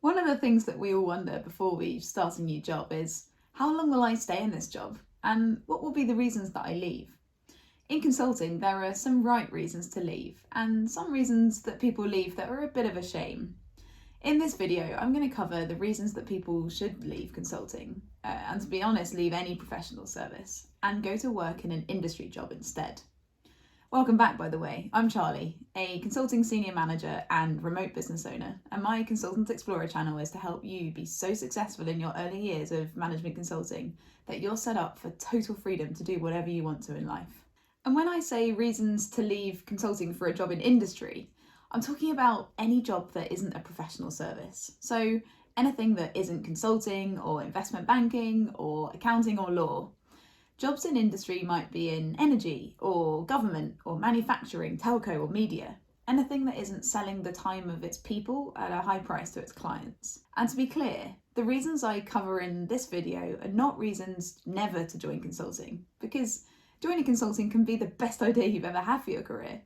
One of the things that we all wonder before we start a new job is, how long will I stay in this job? And what will be the reasons that I leave? In consulting, there are some right reasons to leave, and some reasons that people leave that are a bit of a shame. In this video, I'm going to cover the reasons that people should leave consulting, and to be honest, leave any professional service, and go to work in an industry job instead. Welcome back, by the way. I'm Charlie, a consulting senior manager and remote business owner, and my Consultant Explorer channel is to help you be so successful in your early years of management consulting that you're set up for total freedom to do whatever you want to in life. And when I say reasons to leave consulting for a job in industry, I'm talking about any job that isn't a professional service. So anything that isn't consulting or investment banking or accounting or law. Jobs in industry might be in energy or government or manufacturing, telco or media. Anything that isn't selling the time of its people at a high price to its clients. And to be clear, the reasons I cover in this video are not reasons never to join consulting, because joining consulting can be the best idea you've ever had for your career.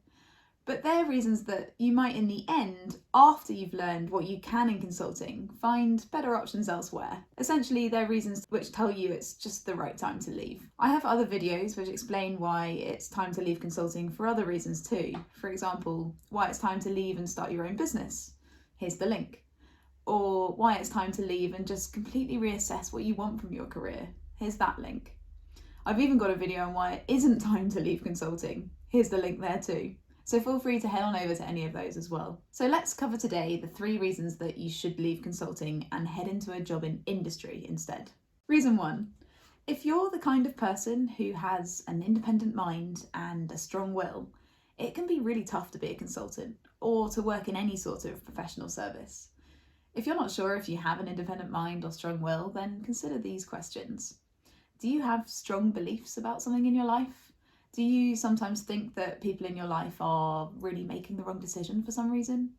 But they're reasons that you might in the end, after you've learned what you can in consulting, find better options elsewhere. Essentially, they're reasons which tell you it's just the right time to leave. I have other videos which explain why it's time to leave consulting for other reasons too. For example, why it's time to leave and start your own business. Here's the link. Or why it's time to leave and just completely reassess what you want from your career. Here's that link. I've even got a video on why it isn't time to leave consulting. Here's the link there too. So feel free to head on over to any of those as well. So let's cover today the 3 reasons that you should leave consulting and head into a job in industry instead. Reason 1, if you're the kind of person who has an independent mind and a strong will, it can be really tough to be a consultant or to work in any sort of professional service. If you're not sure if you have an independent mind or strong will, then consider these questions. Do you have strong beliefs about something in your life? Do you sometimes think that people in your life are really making the wrong decision for some reason?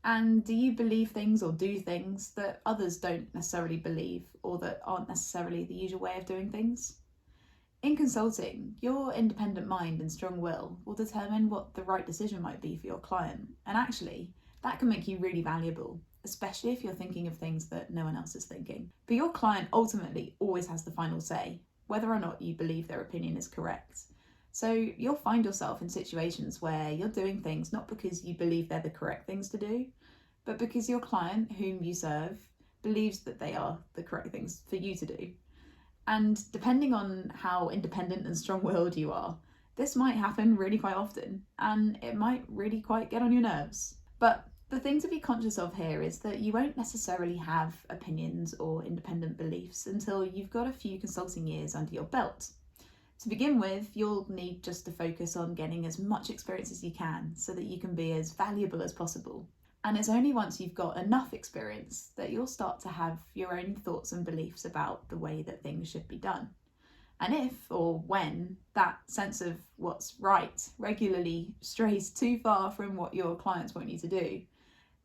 And do you believe things or do things that others don't necessarily believe or that aren't necessarily the usual way of doing things? In consulting, your independent mind and strong will determine what the right decision might be for your client. And actually, that can make you really valuable, especially if you're thinking of things that no one else is thinking. But your client ultimately always has the final say, whether or not you believe their opinion is correct. So you'll find yourself in situations where you're doing things not because you believe they're the correct things to do, but because your client, whom you serve, believes that they are the correct things for you to do. And depending on how independent and strong-willed you are, this might happen really quite often, and it might really quite get on your nerves. But the thing to be conscious of here is that you won't necessarily have opinions or independent beliefs until you've got a few consulting years under your belt. To begin with, you'll need just to focus on getting as much experience as you can so that you can be as valuable as possible. And it's only once you've got enough experience that you'll start to have your own thoughts and beliefs about the way that things should be done. And if or when that sense of what's right regularly strays too far from what your clients want you to do,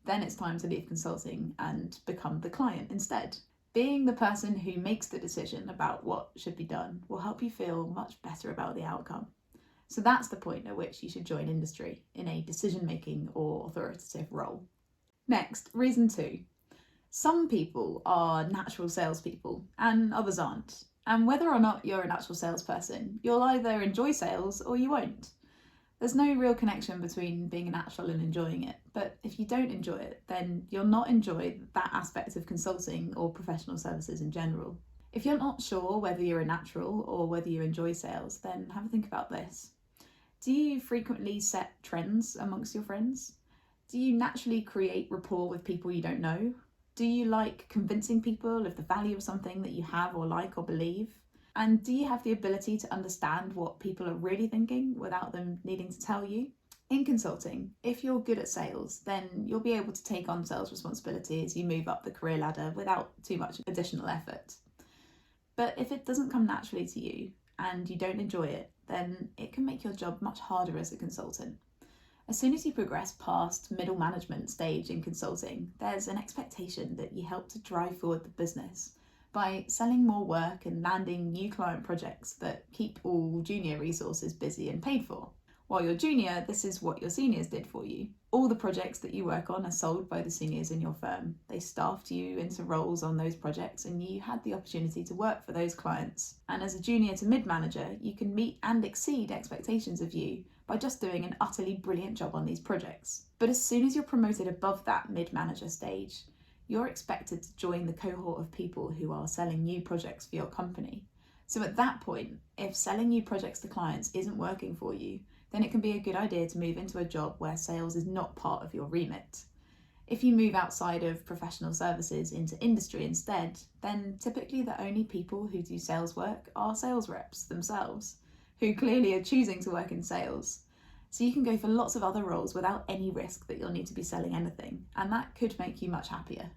then it's time to leave consulting and become the client instead. Being the person who makes the decision about what should be done will help you feel much better about the outcome. So that's the point at which you should join industry in a decision-making or authoritative role. Next, reason 2. Some people are natural salespeople and others aren't. And whether or not you're a natural salesperson, you'll either enjoy sales or you won't. There's no real connection between being a natural and enjoying it, but if you don't enjoy it, then you'll not enjoy that aspect of consulting or professional services in general. If you're not sure whether you're a natural or whether you enjoy sales, then have a think about this. Do you frequently set trends amongst your friends? Do you naturally create rapport with people you don't know? Do you like convincing people of the value of something that you have or like or believe? And do you have the ability to understand what people are really thinking without them needing to tell you? In consulting, if you're good at sales, then you'll be able to take on sales responsibility as you move up the career ladder without too much additional effort. But if it doesn't come naturally to you and you don't enjoy it, then it can make your job much harder as a consultant. As soon as you progress past middle management stage in consulting, there's an expectation that you help to drive forward the business by selling more work and landing new client projects that keep all junior resources busy and paid for. While you're junior, this is what your seniors did for you. All the projects that you work on are sold by the seniors in your firm. They staffed you into roles on those projects and you had the opportunity to work for those clients. And as a junior to mid-manager, you can meet and exceed expectations of you by just doing an utterly brilliant job on these projects. But as soon as you're promoted above that mid-manager stage, you're expected to join the cohort of people who are selling new projects for your company. So at that point, if selling new projects to clients isn't working for you, then it can be a good idea to move into a job where sales is not part of your remit. If you move outside of professional services into industry instead, then typically the only people who do sales work are sales reps themselves, who clearly are choosing to work in sales. So you can go for lots of other roles without any risk that you'll need to be selling anything, and that could make you much happier.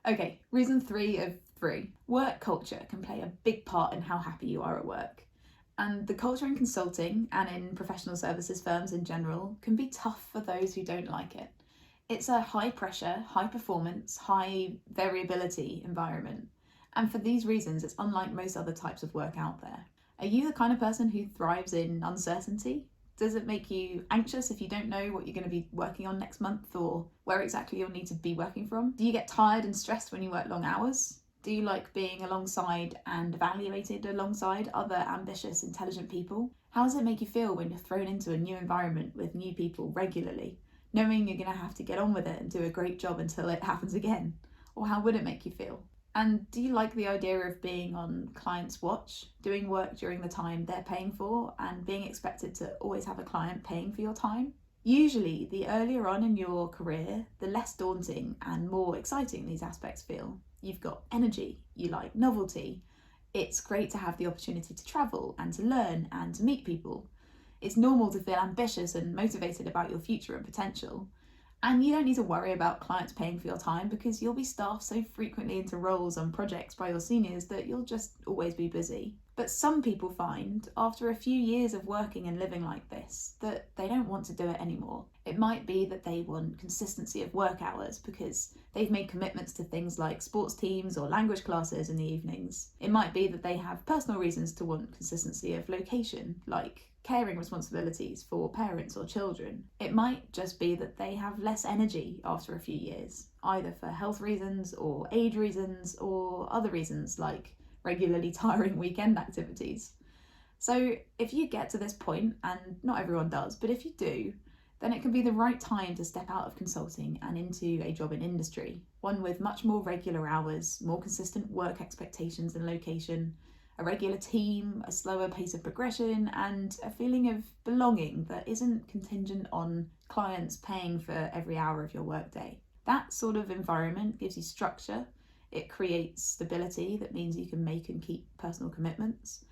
Okay, reason 3 of 3. Work culture can play a big part in how happy you are at work. And the culture in consulting and in professional services firms in general can be tough for those who don't like it. It's a high pressure, high performance, high variability environment. And for these reasons, it's unlike most other types of work out there. Are you the kind of person who thrives in uncertainty? Does it make you anxious if you don't know what you're going to be working on next month or where exactly you'll need to be working from? Do you get tired and stressed when you work long hours? Do you like being alongside and evaluated alongside other ambitious, intelligent people? How does it make you feel when you're thrown into a new environment with new people regularly, knowing you're going to have to get on with it and do a great job until it happens again? Or how would it make you feel? And do you like the idea of being on client's watch, doing work during the time they're paying for, and being expected to always have a client paying for your time? Usually, the earlier on in your career, the less daunting and more exciting these aspects feel. You've got energy, you like novelty. It's great to have the opportunity to travel and to learn and to meet people. It's normal to feel ambitious and motivated about your future and potential. And you don't need to worry about clients paying for your time because you'll be staffed so frequently into roles on projects by your seniors that you'll just always be busy. But some people find, after a few years of working and living like this, that they don't want to do it anymore. It might be that they want consistency of work hours because they've made commitments to things like sports teams or language classes in the evenings. It might be that they have personal reasons to want consistency of location, like caring responsibilities for parents or children. It might just be that they have less energy after a few years, either for health reasons or age reasons or other reasons like regularly tiring weekend activities. So if you get to this point, and not everyone does, but if you do, then it can be the right time to step out of consulting and into a job in industry, one with much more regular hours, more consistent work expectations and location, a regular team, a slower pace of progression, and a feeling of belonging that isn't contingent on clients paying for every hour of your workday. That sort of environment gives you structure. It creates stability that means you can make and keep personal commitments.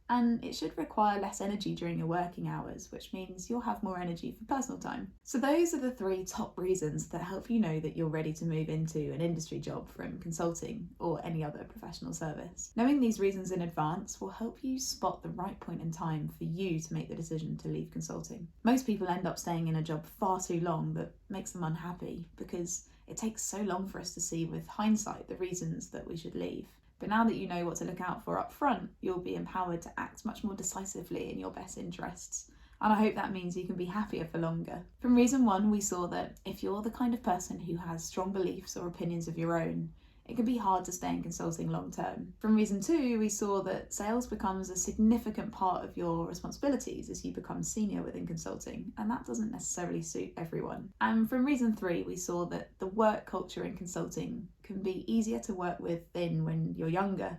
And it should require less energy during your working hours, which means you'll have more energy for personal time. So those are the 3 top reasons that help you know that you're ready to move into an industry job from consulting or any other professional service. Knowing these reasons in advance will help you spot the right point in time for you to make the decision to leave consulting. Most people end up staying in a job far too long that makes them unhappy because it takes so long for us to see with hindsight the reasons that we should leave. But now that you know what to look out for up front, you'll be empowered to act much more decisively in your best interests. And I hope that means you can be happier for longer. From reason 1, we saw that if you're the kind of person who has strong beliefs or opinions of your own, it can be hard to stay in consulting long term. From reason 2, we saw that sales becomes a significant part of your responsibilities as you become senior within consulting, and that doesn't necessarily suit everyone. And from reason 3, we saw that the work culture in consulting can be easier to work within when you're younger,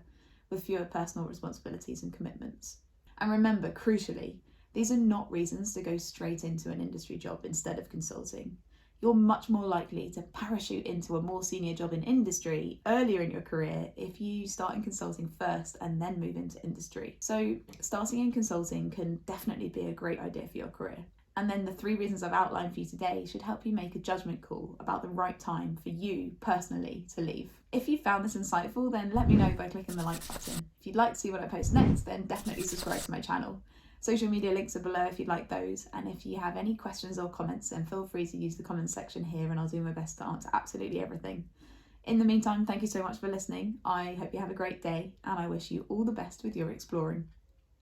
with fewer personal responsibilities and commitments. And remember, crucially, these are not reasons to go straight into an industry job instead of consulting. You're much more likely to parachute into a more senior job in industry earlier in your career if you start in consulting first and then move into industry. So starting in consulting can definitely be a great idea for your career. And then the 3 reasons I've outlined for you today should help you make a judgment call about the right time for you personally to leave. If you found this insightful, then let me know by clicking the like button. If you'd like to see what I post next, then definitely subscribe to my channel. Social media links are below if you'd like those, and if you have any questions or comments, then feel free to use the comments section here and I'll do my best to answer absolutely everything. In the meantime, thank you so much for listening. I hope you have a great day and I wish you all the best with your exploring.